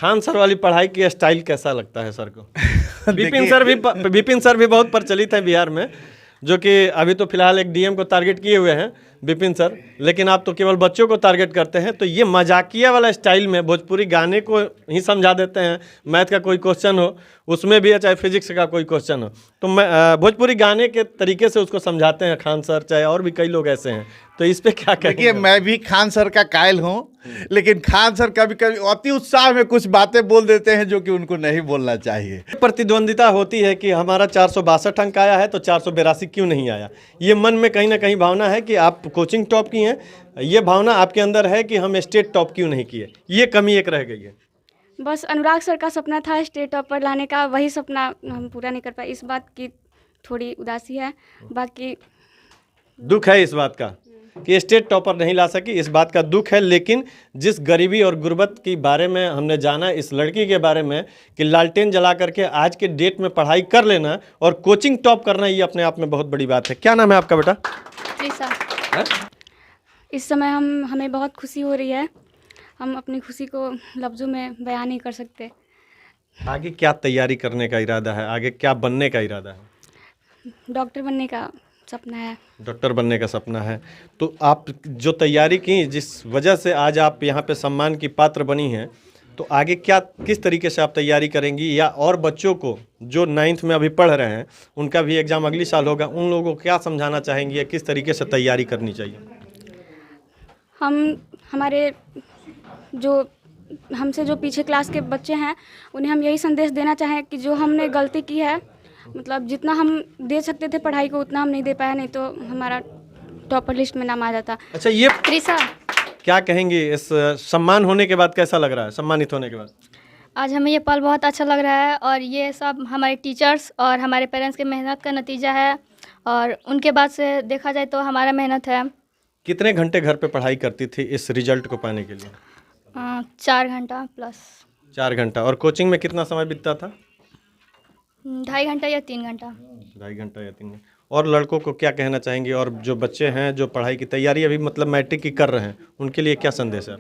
Khan sir वाली पढ़ाई की स्टाइल कैसा लगता है सर को? विपिन सर भी बहुत प्रचलित है बिहार में, जो कि अभी तो फिलहाल एक डीएम को टारगेट किए हुए हैं विपिन सर, लेकिन आप तो केवल बच्चों को टारगेट करते हैं। तो ये मजाकिया वाला स्टाइल में भोजपुरी गाने को ही समझा देते हैं, मैथ का कोई क्वेश्चन हो उसमें भी, चाहे फिजिक्स का कोई क्वेश्चन हो तो भोजपुरी गाने के तरीके से उसको समझाते हैं खान सर, चाहे और भी कई लोग ऐसे हैं। तो इस पे क्या कहेंगे? देखिए, मैं भी खान सर का कायल हूँ, लेकिन खान सर कभी कभी अति उत्साह में कुछ बातें बोल देते हैं जो कि उनको नहीं बोलना चाहिए। प्रतिद्वंदिता होती है कि हमारा 462 अंक आया है तो 482 क्यों नहीं आया। ये मन में कहीं ना कहीं भावना है कि आप कोचिंग टॉप की हैं, ये भावना आपके अंदर है कि हम स्टेट टॉप क्यों नहीं किए, ये कमी एक रह गई है। बस अनुराग सर का सपना था स्टेट टॉप पर लाने का, वही सपना हम पूरा नहीं कर पाए, इस बात की थोड़ी उदासी है। बाकी दुख है इस बात का कि स्टेट टॉपर नहीं ला सकी, इस बात का दुख है। लेकिन जिस गरीबी और गुर्बत के बारे में हमने जाना, इस लड़की के बारे में कि लालटेन जला करके आज के डेट में पढ़ाई कर लेना और कोचिंग टॉप करना, ये अपने आप में बहुत बड़ी बात है। क्या नाम है आपका बेटा? सर, इस समय हमें बहुत खुशी हो रही है, हम अपनी खुशी को लफ्ज़ों में बयान नहीं कर सकते। आगे क्या तैयारी करने का इरादा है, आगे क्या बनने का इरादा है? डॉक्टर बनने का सपना है। डॉक्टर बनने का सपना है। तो आप जो तैयारी की, जिस वजह से आज आप यहाँ पे सम्मान की पात्र बनी हैं, तो आगे क्या, किस तरीके से आप तैयारी करेंगी? या और बच्चों को जो 9th में अभी पढ़ रहे हैं, उनका भी एग्ज़ाम अगली साल होगा, उन लोगों को क्या समझाना चाहेंगी या किस तरीके से तैयारी करनी चाहिए? हमारे जो हमसे जो पीछे क्लास के बच्चे हैं, उन्हें हम यही संदेश देना चाहें कि जो हमने गलती की है, मतलब जितना हम दे सकते थे पढ़ाई को उतना हम नहीं दे पाए, नहीं तो हमारा टॉपर लिस्ट में नाम आ जाता। अच्छा, ये त्रिशा, क्या कहेंगे इस सम्मान होने के बाद, कैसा लग रहा है सम्मानित होने के बाद? आज हमें ये पल बहुत अच्छा लग रहा है और ये सब हमारे टीचर्स और हमारे पेरेंट्स के मेहनत का नतीजा है और उनके बाद से देखा जाए तो हमारा मेहनत है। कितने घंटे घर पे पढ़ाई करती थी इस रिजल्ट को पाने के लिए? 4 घंटा प्लस। 4 घंटा। और कोचिंग में कितना समय बीतता था? 2.5 घंटा या 3 घंटा। 2.5 घंटा या 3 घंटा। और लड़कों को क्या कहना चाहेंगे, और जो बच्चे हैं जो पढ़ाई की तैयारी अभी मतलब मैट्रिक की कर रहे हैं, उनके लिए क्या संदेश है?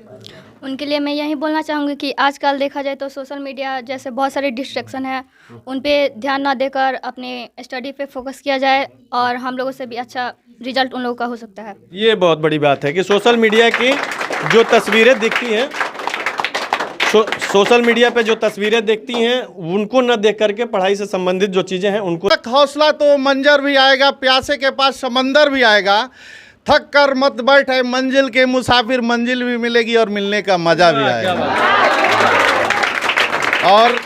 उनके लिए मैं यही बोलना चाहूँगी कि आजकल देखा जाए तो सोशल मीडिया जैसे बहुत सारे डिस्ट्रैक्शन है, उन पे ध्यान ना देकर अपने स्टडी पे फोकस किया जाए और हम लोगों से भी अच्छा रिजल्ट उन लोगों का हो सकता है। ये बहुत बड़ी बात है कि सोशल मीडिया की जो तस्वीरें दिखती हैं, सोशल मीडिया पे जो तस्वीरें देखती हैं, उनको न देख करके पढ़ाई से संबंधित जो चीज़ें हैं उनको। तक हौसला तो मंजर भी आएगा, प्यासे के पास समंदर भी आएगा, थक कर मत बैठे मंजिल के मुसाफिर, मंजिल भी मिलेगी और मिलने का मजा भी आएगा। और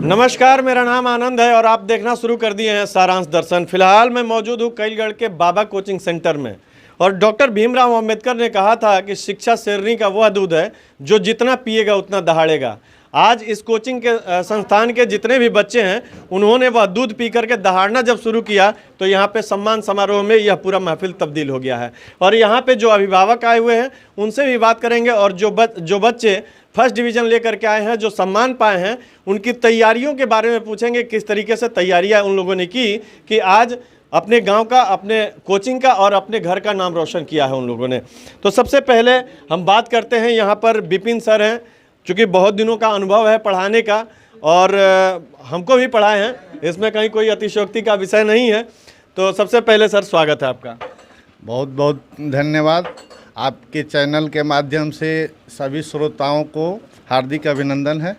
नमस्कार, मेरा नाम आनंद है और आप देखना शुरू कर दिए हैं सारांश दर्शन। फिलहाल मैं मौजूद हूँ कैलगढ़ के बाबा कोचिंग सेंटर में और डॉक्टर भीमराव अंबेडकर ने कहा था कि शिक्षा शेरनी का वह दूध है जो जितना पिएगा उतना दहाड़ेगा। आज इस कोचिंग के संस्थान के जितने भी बच्चे हैं, उन्होंने वह दूध पी करके दहाड़ना जब शुरू किया तो यहाँ पे सम्मान समारोह में यह पूरा महफिल तब्दील हो गया है। और यहाँ पे जो अभिभावक आए हुए हैं उनसे भी बात करेंगे और जो बच्चे फर्स्ट डिवीज़न लेकर के आए हैं, जो सम्मान पाए हैं, उनकी तैयारियों के बारे में पूछेंगे, किस तरीके से तैयारियाँ उन लोगों ने की कि आज अपने गांव का, अपने कोचिंग का और अपने घर का नाम रोशन किया है उन लोगों ने। तो सबसे पहले हम बात करते हैं, यहाँ पर विपिन सर हैं, चूँकि बहुत दिनों का अनुभव है पढ़ाने का और हमको भी पढ़ाए हैं, इसमें कहीं कोई अतिशयोक्ति का विषय नहीं है। तो सबसे पहले सर स्वागत है आपका। बहुत बहुत धन्यवाद। आपके चैनल के माध्यम से सभी श्रोताओं को हार्दिक अभिनंदन है।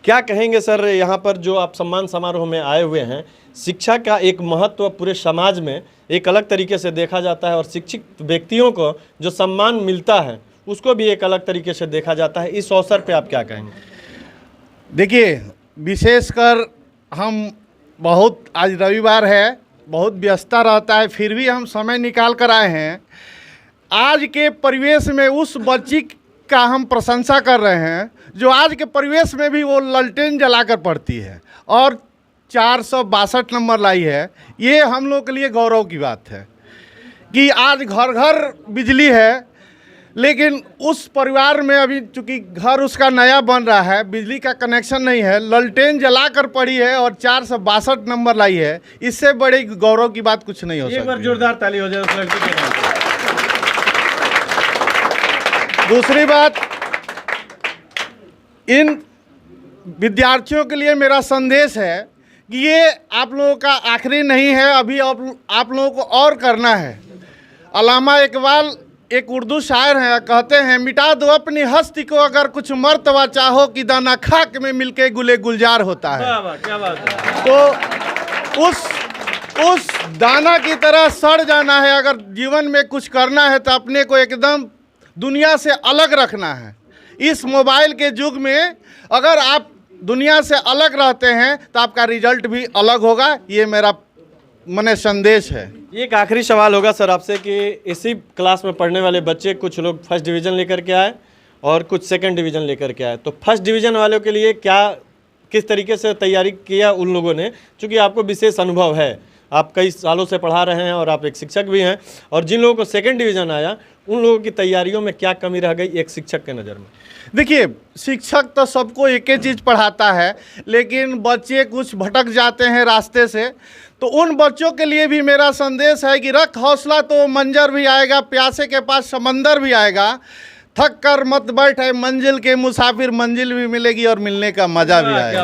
क्या कहेंगे सर, यहाँ पर जो आप सम्मान समारोह में आए हुए हैं, शिक्षा का एक महत्व पूरे समाज में एक अलग तरीके से देखा जाता है और शिक्षित व्यक्तियों को जो सम्मान मिलता है उसको भी एक अलग तरीके से देखा जाता है, इस अवसर पे आप क्या कहेंगे? देखिए, विशेषकर हम बहुत, आज रविवार है, बहुत व्यस्तता रहता है, फिर भी हम समय निकाल कर आए हैं। आज के परिवेश में उस बच्ची का हम प्रशंसा कर रहे हैं जो आज के परिवेश में भी वो लालटेन जलाकर पढ़ती है और 462 नंबर लाई है। ये हम लोग के लिए गौरव की बात है कि आज घर घर बिजली है, लेकिन उस परिवार में अभी चूँकि घर उसका नया बन रहा है, बिजली का कनेक्शन नहीं है, लालटेन जलाकर पढ़ी है और 462 नंबर लाई है। इससे बड़े गौरव की बात कुछ नहीं हो सकती। एक बार जोरदार ताली हो जाए उस लड़की के नाम पे। दूसरी बात, इन विद्यार्थियों के लिए मेरा संदेश है कि ये आप लोगों का आखिरी नहीं है, अभी आप लोगों को और करना है। अल्लामा इकबाल एक उर्दू शायर हैं, कहते हैं मिटा दो अपनी हस्ती को अगर कुछ मर्तबा चाहो कि दाना खाक में मिलके गुले गुलजार होता है। वाह वाह, क्या बात है। तो उस दाना की तरह सड़ जाना है। अगर जीवन में कुछ करना है तो अपने को एकदम दुनिया से अलग रखना है। इस मोबाइल के युग में अगर आप दुनिया से अलग रहते हैं तो आपका रिजल्ट भी अलग होगा। ये मेरा मने संदेश है। ये एक आखिरी सवाल होगा सर आपसे कि इसी क्लास में पढ़ने वाले बच्चे कुछ लोग फर्स्ट डिवीज़न लेकर के आए और कुछ सेकंड डिवीज़न लेकर के आए, तो फर्स्ट डिवीज़न वालों के लिए किस तरीके से तैयारी किया उन लोगों ने, क्योंकि आपको विशेष अनुभव है, आप कई सालों से पढ़ा रहे हैं और आप एक शिक्षक भी हैं, और जिन लोगों को सेकंड डिवीज़न आया उन लोगों की तैयारियों में क्या कमी रह गई एक शिक्षक के नज़र में? देखिए, शिक्षक तो सबको एक ही चीज़ पढ़ाता है, लेकिन बच्चे कुछ भटक जाते हैं रास्ते से। तो उन बच्चों के लिए भी मेरा संदेश है कि रख हौसला तो मंजर भी आएगा, प्यासे के पास समंदर भी आएगा, थक कर मत बैठ है मंजिल के मुसाफिर, मंजिल भी मिलेगी और मिलने का मज़ा भी आएगा।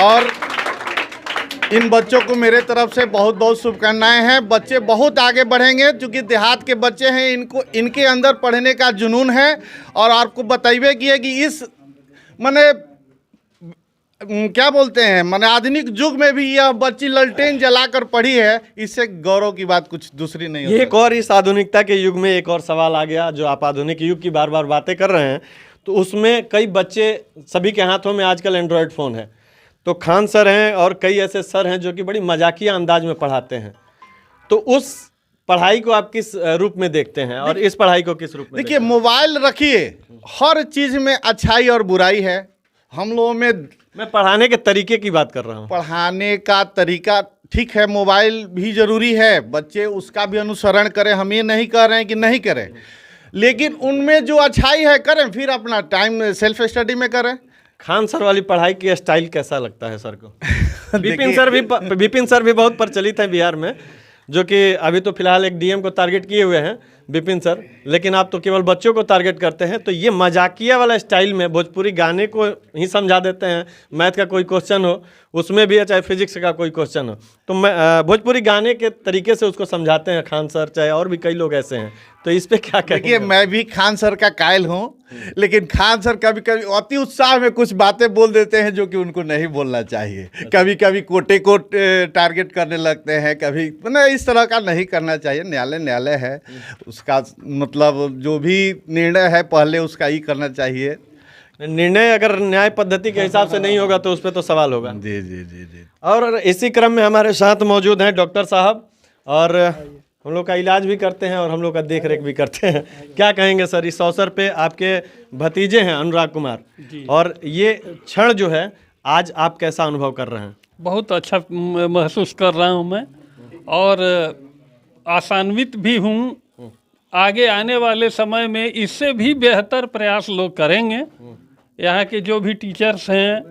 और इन बच्चों को मेरे तरफ से बहुत बहुत शुभकामनाएं हैं। बच्चे बहुत आगे बढ़ेंगे, क्योंकि देहात के बच्चे हैं, इनके अंदर पढ़ने का जुनून है। और आपको बताइए कि इस माने क्या बोलते हैं, माने आधुनिक युग में भी यह बच्ची ललटेन जलाकर पढ़ी है, इससे गौरव की बात कुछ दूसरी नहीं होती। एक और इस आधुनिकता के युग में एक और सवाल आ गया, जो आप आधुनिक युग की बार बार बातें कर रहे हैं, तो उसमें कई बच्चे, सभी के हाथों में आजकल एंड्रॉयड फ़ोन है। तो खान सर हैं और कई ऐसे सर हैं जो कि बड़ी मजाकिया अंदाज में पढ़ाते हैं, तो उस पढ़ाई को आप किस रूप में देखते हैं और इस पढ़ाई को किस रूप में? देखिए, मोबाइल रखिए, हर चीज़ में अच्छाई और बुराई है। हम लोगों में, मैं पढ़ाने के तरीके की बात कर रहा हूँ। पढ़ाने का तरीका ठीक है, मोबाइल भी ज़रूरी है, बच्चे उसका भी अनुसरण करें, हम ये नहीं कह रहे हैं कि नहीं करें, लेकिन उनमें जो अच्छाई है करें, फिर अपना टाइम सेल्फ स्टडी में करें। खान सर वाली पढ़ाई की स्टाइल कैसा लगता है सर को? विपिन सर भी बहुत प्रचलित हैं बिहार में, जो कि अभी तो फिलहाल एक डीएम को टारगेट किए हुए हैं विपिन सर, लेकिन आप तो केवल बच्चों को टारगेट करते हैं। तो ये मजाकिया वाला स्टाइल में भोजपुरी गाने को ही समझा देते हैं, मैथ का कोई क्वेश्चन हो उसमें भी, चाहे फिजिक्स का कोई क्वेश्चन हो, तो भोजपुरी गाने के तरीके से उसको समझाते हैं खान सर, चाहे और भी कई लोग ऐसे हैं। तो इस पे क्या कहेंगे? देखिए, मैं भी खान सर का कायल हूँ, लेकिन खान सर कभी कभी अति उत्साह में कुछ बातें बोल देते हैं जो कि उनको नहीं बोलना चाहिए। कभी कभी कोटे को टारगेट करने लगते हैं, कभी मतलब इस तरह का नहीं करना चाहिए। न्यायालय है, उसका मतलब जो भी निर्णय है पहले उसका ही करना चाहिए। निर्णय अगर न्याय पद्धति के हिसाब से नहीं होगा तो उस पर तो सवाल होगा। जी जी जी जी। और इसी क्रम में हमारे साथ मौजूद हैं डॉक्टर साहब, और हम लोग का इलाज भी करते हैं और हम लोग का देख रेख भी करते हैं। क्या कहेंगे सर इस अवसर पे? आपके भतीजे हैं अनुराग कुमार, और ये क्षण जो है आज आप कैसा अनुभव कर रहे हैं? बहुत अच्छा महसूस कर रहा हूँ मैं, और आशान्वित भी हूँ। आगे आने वाले समय में इससे भी बेहतर प्रयास लोग करेंगे। यहाँ के जो भी टीचर्स हैं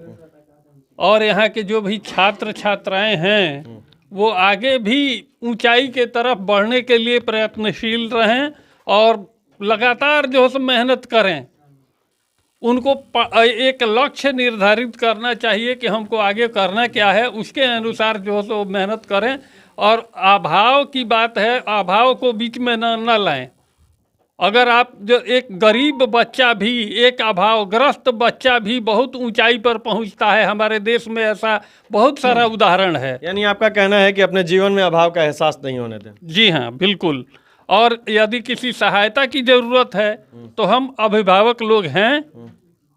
और यहाँ के जो भी छात्र छात्राएं हैं, वो आगे भी ऊंचाई के तरफ बढ़ने के लिए प्रयत्नशील रहें और लगातार जो है मेहनत करें। उनको एक लक्ष्य निर्धारित करना चाहिए कि हमको आगे करना क्या है, उसके अनुसार जो है वो मेहनत करें। और अभाव की बात है, अभाव को बीच में न लाएं। अगर आप जो एक गरीब बच्चा भी, एक अभावग्रस्त बच्चा भी बहुत ऊंचाई पर पहुंचता है। हमारे देश में ऐसा बहुत सारा उदाहरण है। यानी आपका कहना है कि अपने जीवन में अभाव का एहसास नहीं होने दें? जी हाँ, बिल्कुल। और यदि किसी सहायता की ज़रूरत है तो हम अभिभावक लोग हैं,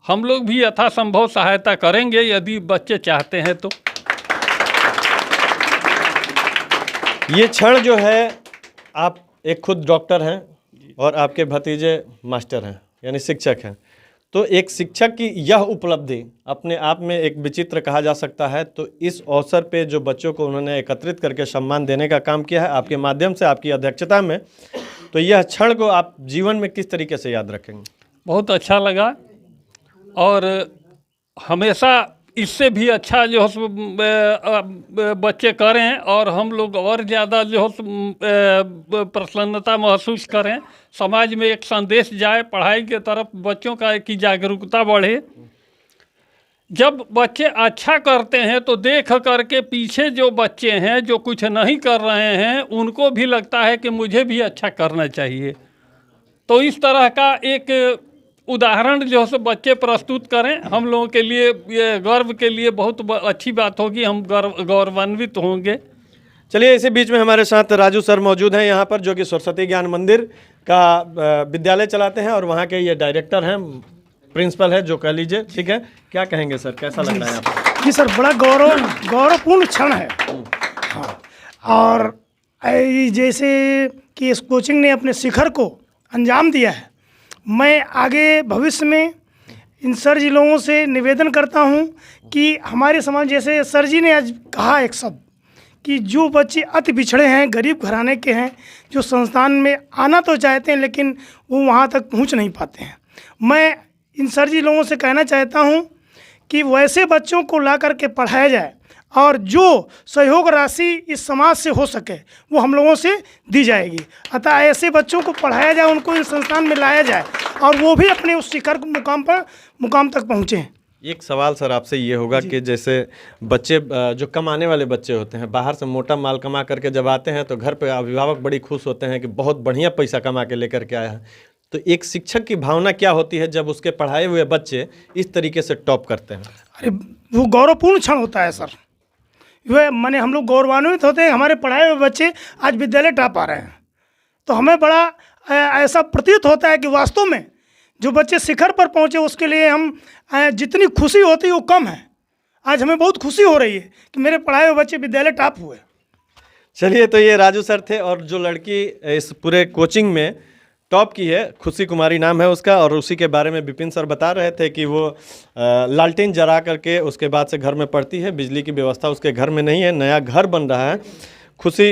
हम लोग भी यथासंभव सहायता करेंगे यदि बच्चे चाहते हैं तो। ये क्षण जो है, आप एक खुद डॉक्टर हैं और आपके भतीजे मास्टर हैं, यानी शिक्षक हैं, तो एक शिक्षक की यह उपलब्धि अपने आप में एक विचित्र कहा जा सकता है। तो इस अवसर पे जो बच्चों को उन्होंने एकत्रित करके सम्मान देने का काम किया है आपके माध्यम से, आपकी अध्यक्षता में, तो यह क्षण को आप जीवन में किस तरीके से याद रखेंगे? बहुत अच्छा लगा, और हमेशा इससे भी अच्छा जो है बच्चे करें और हम लोग और ज़्यादा जो है प्रसन्नता महसूस करें, समाज में एक संदेश जाए, पढ़ाई के तरफ बच्चों का की जागरूकता बढ़े। जब बच्चे अच्छा करते हैं तो देख करके पीछे जो बच्चे हैं जो कुछ नहीं कर रहे हैं उनको भी लगता है कि मुझे भी अच्छा करना चाहिए। तो इस तरह का एक उदाहरण जो है बच्चे प्रस्तुत करें, हम लोगों के लिए ये गर्व के लिए बहुत अच्छी बात होगी, हम गौरवान्वित होंगे। चलिए, इसी बीच में हमारे साथ राजू सर मौजूद हैं यहाँ पर, जो कि सरस्वती ज्ञान मंदिर का विद्यालय चलाते हैं और वहाँ के ये डायरेक्टर हैं, प्रिंसिपल है जो कह लीजिए, ठीक है। क्या कहेंगे सर, कैसा लग रहा है आपको? जी सर, बड़ा गौरवपूर्ण क्षण है। हाँ, और जैसे कि इस कोचिंग ने अपने शिखर को अंजाम दिया है, मैं आगे भविष्य में इन सर जी लोगों से निवेदन करता हूं कि हमारे समाज, जैसे सर जी ने आज कहा एक शब्द कि जो बच्चे अति पिछड़े हैं, गरीब घराने के हैं, जो संस्थान में आना तो चाहते हैं लेकिन वो वहाँ तक पहुँच नहीं पाते हैं, मैं इन सर जी लोगों से कहना चाहता हूँ कि वैसे बच्चों को ला करके पढ़ाया जाए और जो सहयोग राशि इस समाज से हो सके वो हम लोगों से दी जाएगी। अतः ऐसे बच्चों को पढ़ाया जाए, उनको इस संस्थान में लाया जाए और वो भी अपने उस शिखर मुकाम तक पहुँचें। एक सवाल सर आपसे ये होगा कि जैसे बच्चे जो कमाने वाले बच्चे होते हैं, बाहर से मोटा माल कमा करके जब आते हैं तो घर पे अभिभावक बड़ी खुश होते हैं कि बहुत बढ़िया पैसा कमा के लेकर के आया है, तो एक शिक्षक की भावना क्या होती है जब उसके पढ़ाए हुए बच्चे इस तरीके से टॉप करते हैं? अरे वो गौरवपूर्ण क्षण होता है सर। वह माने हम लोग गौरवान्वित होते हैं, हमारे पढ़ाए हुए बच्चे आज विद्यालय टॉप आ रहे हैं, तो हमें बड़ा ऐसा प्रतीत होता है कि वास्तव में जो बच्चे शिखर पर पहुँचे उसके लिए हम जितनी खुशी होती है वो कम है। आज हमें बहुत खुशी हो रही है कि मेरे पढ़ाए हुए बच्चे विद्यालय टॉप हुए। चलिए, तो ये राजू सर थे और जो लड़की इस पूरे कोचिंग में टॉप की है, खुशी कुमारी नाम है उसका, और उसी के बारे में विपिन सर बता रहे थे कि वो लालटेन जला करके उसके बाद से घर में पढ़ती है, बिजली की व्यवस्था उसके घर में नहीं है, नया घर बन रहा है। खुशी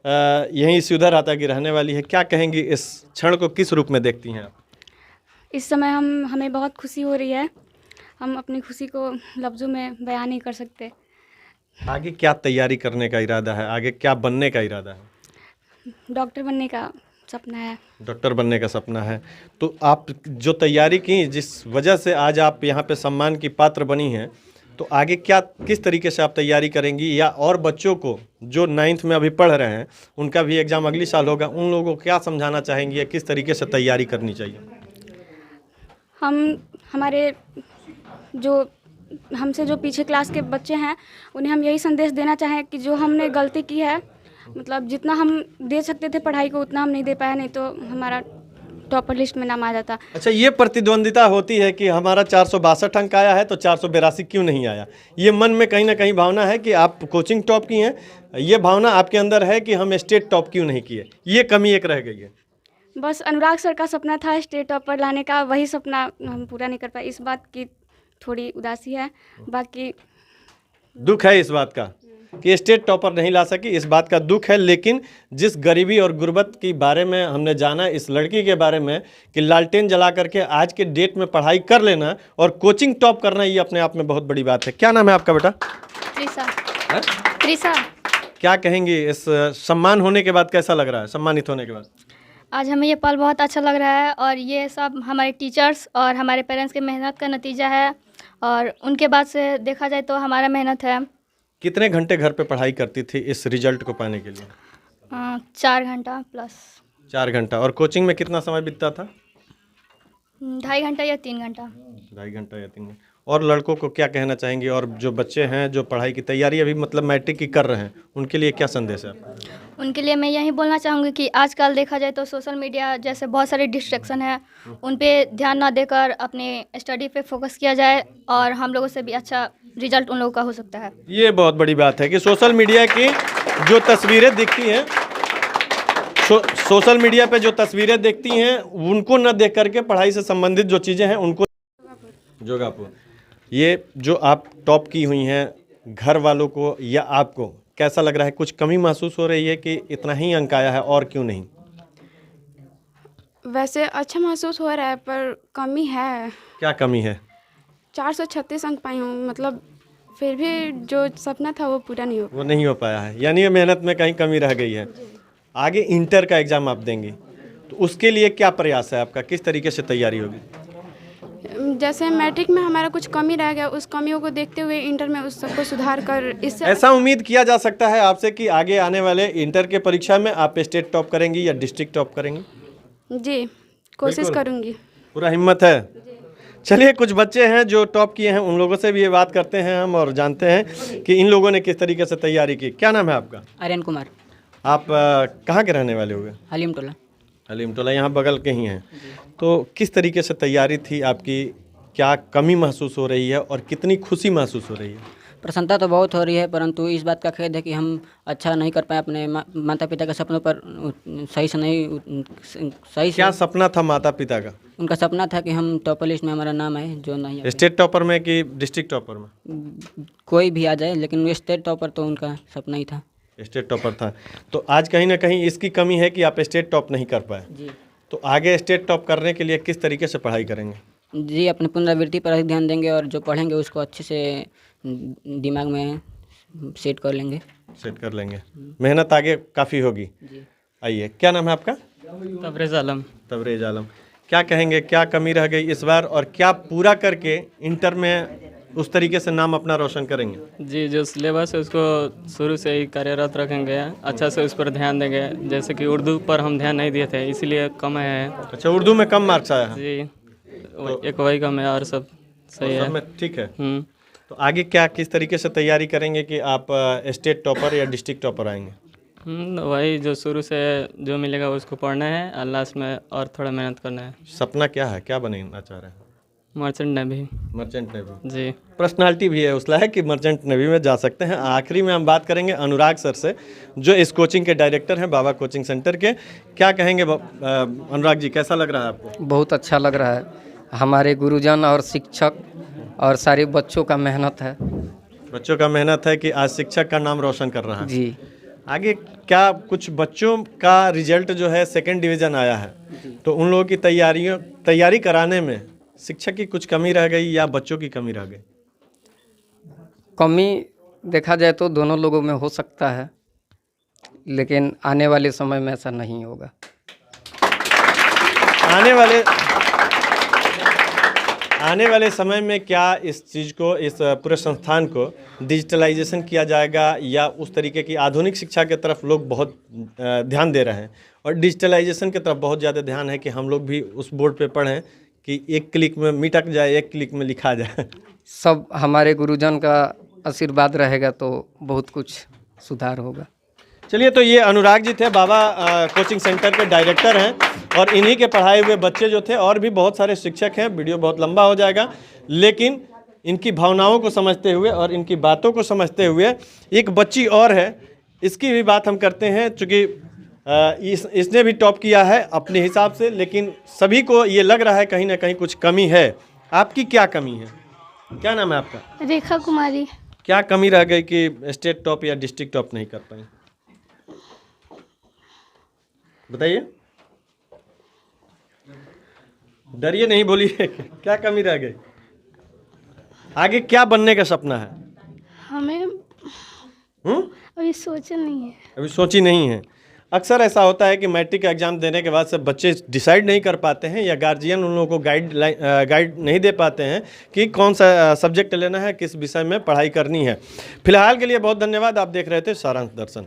यहीं से उधर आता की रहने वाली है। क्या कहेंगी, इस क्षण को किस रूप में देखती हैं आप? इस समय हमें बहुत खुशी हो रही है, हम अपनी खुशी को लफ्ज़ों में बयान नहीं कर सकते। आगे क्या तैयारी करने का इरादा है, आगे क्या बनने का इरादा है? डॉक्टर बनने का सपना है। डॉक्टर बनने का सपना है। तो आप जो तैयारी की, जिस वजह से आज आप यहाँ पे सम्मान की पात्र बनी हैं, तो आगे क्या किस तरीके से आप तैयारी करेंगी, या और बच्चों को जो 9th में अभी पढ़ रहे हैं उनका भी एग्ज़ाम अगली साल होगा, उन लोगों को क्या समझाना चाहेंगी या किस तरीके से तैयारी करनी चाहिए? हमारे जो हमसे जो पीछे क्लास के बच्चे हैं उन्हें हम यही संदेश देना चाहें कि जो हमने गलती की है, मतलब जितना हम दे सकते थे पढ़ाई को उतना हम नहीं दे पाए, नहीं तो हमारा टॉपर लिस्ट में नाम आ जाता। अच्छा, ये प्रतिद्वंदिता होती है कि हमारा 462 अंक आया है तो 482 क्यों नहीं आया, ये मन में कहीं ना कहीं भावना है कि आप कोचिंग टॉप की हैं, ये भावना आपके अंदर है कि हम स्टेट टॉप क्यों नहीं किए, ये कमी एक रह गई है। बस अनुराग सर का सपना था स्टेट टॉपर लाने का, वही सपना हम पूरा नहीं कर पाए, इस बात की थोड़ी उदासी है। बाकी दुख है इस बात का कि स्टेट टॉपर नहीं ला सकी, इस बात का दुख है। लेकिन जिस गरीबी और गुर्बत के बारे में हमने जाना इस लड़की के बारे में कि लालटेन जला करके आज के डेट में पढ़ाई कर लेना और कोचिंग टॉप करना, ये अपने आप में बहुत बड़ी बात है। क्या नाम है आपका बेटा? त्रिशा। क्या कहेंगी, इस सम्मान होने के बाद कैसा लग रहा है, सम्मानित होने के बाद? आज हमें ये पल बहुत अच्छा लग रहा है और ये सब हमारे टीचर्स और हमारे पेरेंट्स की मेहनत का नतीजा है, और उनके बाद से देखा जाए तो हमारा मेहनत है। कितने घंटे घर पे पढ़ाई करती थी इस रिजल्ट को पाने के लिए? 4 घंटा प्लस। 4 घंटा। और कोचिंग में कितना समय बीतता था? 2.5 घंटा या 3 घंटा। 2.5 घंटा या 3 घंटा। और लड़कों को क्या कहना चाहेंगे, और जो बच्चे हैं जो पढ़ाई की तैयारी अभी मतलब मैट्रिक की कर रहे हैं, उनके लिए क्या संदेश है? उनके लिए मैं यही बोलना चाहूँगी कि आजकल देखा जाए तो सोशल मीडिया जैसे बहुत सारे डिस्ट्रैक्शन है, उन पे ध्यान ना देकर अपने स्टडी पे फोकस किया जाए और हम लोगों से भी अच्छा रिजल्ट उन लोगों का हो सकता है। ये बहुत बड़ी बात है कि सोशल मीडिया की जो तस्वीरें दिखती हैं, सोशल मीडिया पे जो तस्वीरें देखती हैं उनको न देख करके पढ़ाई से संबंधित जो चीज़ें हैं उनको। जोगापुर। ये जो आप टॉप की हुई हैं, घर वालों को या आपको कैसा लग रहा है, कुछ कमी महसूस हो रही है कि इतना ही अंक आया है और क्यों नहीं? वैसे अच्छा महसूस हो रहा है पर कमी है। क्या कमी है? 436 अंक पाई हूँ, मतलब फिर भी जो सपना था वो पूरा नहीं हो वो नहीं हो पाया है, यानी ये मेहनत में कहीं कमी रह गई है। आगे इंटर का एग्ज़ाम आप देंगी, तो उसके लिए क्या प्रयास है आपका, किस तरीके से तैयारी होगी? जैसे मैट्रिक में हमारा कुछ कमी रह गया, उस कमियों को देखते हुए इंटर में उस सबको सुधार कर इससे ऐसा उम्मीद किया जा सकता है आपसे कि आगे आने वाले इंटर के परीक्षा में आप स्टेट टॉप करेंगी या डिस्ट्रिक्ट टॉप करेंगी? जी कोशिश बिल्कुल। करूँगी। पूरा हिम्मत है। चलिए, कुछ बच्चे हैं जो टॉप किए हैं, उन लोगों से भी ये बात करते हैं हम और जानते हैं कि इन लोगों ने किस तरीके से तैयारी की। क्या नाम है आपका? आर्यन कुमार, आप कहाँ के रहने वाले हुए? हलीम टोला। हलीम टोला, यहाँ बगल के ही हैं। तो किस तरीके से तैयारी थी आपकी, क्या कमी महसूस हो रही है और कितनी खुशी महसूस हो रही है? प्रसन्नता तो बहुत हो रही है, परंतु इस बात का खेद है कि हम अच्छा नहीं कर पाए, अपने माता पिता के सपनों पर सही से क्या सपना था माता पिता का? उनका सपना था कि हम टॉपर लिस्ट में हमारा नाम आए, जो नहीं है। स्टेट टॉपर में कि डिस्ट्रिक्ट टॉपर में? कोई भी आ जाए, लेकिन स्टेट टॉपर तो उनका सपना ही था। स्टेट टॉपर था। तो आज कहीं ना कहीं इसकी कमी है कि आप स्टेट टॉप नहीं कर पाए। जी तो आगे स्टेट टॉप करने के लिए किस तरीके से पढ़ाई करेंगे? जी, अपने पुनरावृत्ति पर अधिक ध्यान देंगे और जो पढ़ेंगे उसको अच्छे से दिमाग में सेट कर लेंगे। सेट कर लेंगे, मेहनत आगे काफ़ी होगी। आइए, क्या नाम है आपका? तबरेज़ आलम। तबरेज आलम, क्या कहेंगे, क्या कमी रह गई इस बार और क्या पूरा करके इंटर में उस तरीके से नाम अपना रोशन करेंगे? जी, जो सिलेबस है उसको शुरू से ही कार्यरत रखेंगे, अच्छा से उस पर ध्यान देंगे। जैसे कि उर्दू पर हम ध्यान नहीं दिए थे, इसीलिए कम है। अच्छा, उर्दू में कम मार्क्स आया है? जी, एक वही कम है और सब सही है। सब में ठीक है। तो आगे क्या, किस तरीके से तैयारी करेंगे कि आप स्टेट टॉपर या डिस्ट्रिक्ट टॉपर आएंगे? वही जो शुरू से जो मिलेगा उसको पढ़ना है और लास्ट में और थोड़ा मेहनत करना है। सपना क्या है, क्या बनना चाह रहे हैं? Merchant navy. Merchant navy. जी, पर्सनालिटी भी है उस लायक कि मर्चेंट नेवी में जा सकते हैं। आखिरी में हम बात करेंगे अनुराग सर से, जो इस कोचिंग के डायरेक्टर हैं बाबा कोचिंग सेंटर के। क्या कहेंगे अनुराग जी, कैसा लग रहा है आपको? बहुत अच्छा लग रहा है। हमारे गुरुजन और शिक्षक और सारे बच्चों का मेहनत है। बच्चों का मेहनत है कि आज शिक्षक का नाम रोशन कर रहा है। जी, आगे क्या, कुछ बच्चों का रिजल्ट जो है 2nd डिवीज़न आया है, तो उन लोगों की तैयारी कराने में शिक्षक की कुछ कमी रह गई या बच्चों की कमी रह गई? कमी देखा जाए तो दोनों लोगों में हो सकता है, लेकिन आने वाले समय में ऐसा नहीं होगा। आने वाले समय में क्या इस चीज़ को, इस पूरे संस्थान को डिजिटलाइजेशन किया जाएगा या उस तरीके की आधुनिक शिक्षा की तरफ लोग बहुत ध्यान दे रहे हैं? और डिजिटलाइजेशन की तरफ बहुत ज़्यादा ध्यान है कि हम लोग भी उस बोर्ड पे पढ़ें कि एक क्लिक में मिटक जाए, एक क्लिक में लिखा जाए। सब हमारे गुरुजन का आशीर्वाद रहेगा तो बहुत कुछ सुधार होगा। चलिए, तो ये अनुराग जी थे, बाबा कोचिंग सेंटर के डायरेक्टर हैं और इन्हीं के पढ़ाए हुए बच्चे जो थे, और भी बहुत सारे शिक्षक हैं। वीडियो बहुत लंबा हो जाएगा, लेकिन इनकी भावनाओं को समझते हुए और इनकी बातों को समझते हुए एक बच्ची और है, इसकी भी बात हम करते हैं। चूँकि इसने भी टॉप किया है अपने हिसाब से, लेकिन सभी को ये लग रहा है कहीं ना कहीं कुछ कमी है। आपकी क्या कमी है? क्या नाम है आपका? रेखा कुमारी। क्या कमी रह गई कि स्टेट टॉप या डिस्ट्रिक्ट टॉप नहीं कर पाए? बताइए, डरिए नहीं, बोलिए, क्या कमी रह गई? आगे क्या बनने का सपना है? हमें अभी सोचा नहीं है। अभी सोची नहीं है। अक्सर ऐसा होता है कि मैट्रिक का एग्ज़ाम देने के बाद से बच्चे डिसाइड नहीं कर पाते हैं या गार्जियन उन लोगों को गाइड नहीं दे पाते हैं कि कौन सा सब्जेक्ट लेना है, किस विषय में पढ़ाई करनी है। फिलहाल के लिए बहुत धन्यवाद। आप देख रहे थे सारांश दर्शन।